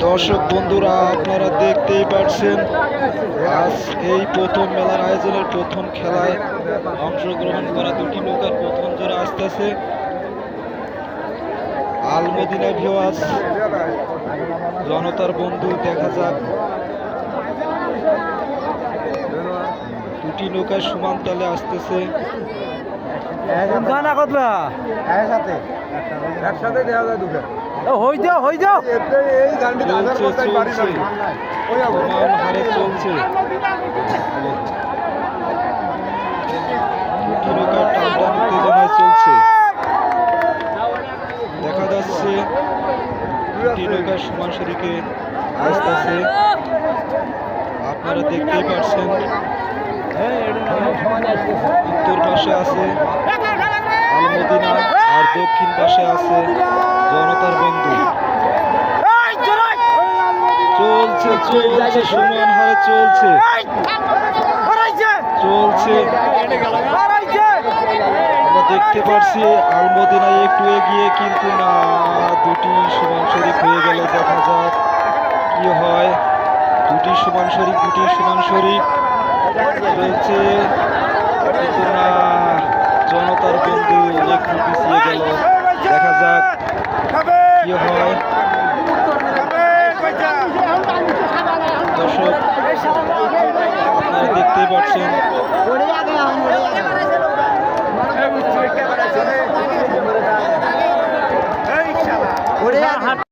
দর্শক বন্ধুরা, আপনারা দেখতেই পাচ্ছেন আজ এই প্রথম মেলার আয়োজনের প্রথম খেলায় অংশগ্রহণ করা দুটি নৌকার প্রথম জোড়া আসতেছে। আলমদিনা ভিওয়াস জনতার বন্ধু, দেখা যাক দুটি নৌকায় সমান তালে আসতেছে। একসাথে দেওয়া যায় দুটো। সমান হারে চলছে, দুটি নৌকার টানটান উত্তেজনায় চলছে। দেখা যাচ্ছে দুটি নৌকার সমান শরীকে আসতেছে, আপনারা দেখতেই পাচ্ছেন। উত্তর পাশে আছে আলমদিনা আর দক্ষিণ পাশে আছে জনতার বন্ধু। চলছে চলছে সমান হারে চলছে চলছে। আমরা দেখতে পাচ্ছি আলমদিনায় একটু এগিয়ে, কিন্তু না, দুটি সমান শরীক হয়ে গেল। দেখা যাক কি হয়। দুটি সমান শরীক চলছে, কিন্তু না, জনতার বন্ধু একটু পিছিয়ে গেল। দেখা যাক কি হয়। দর্শক আপনারা দেখতেই পাচ্ছেন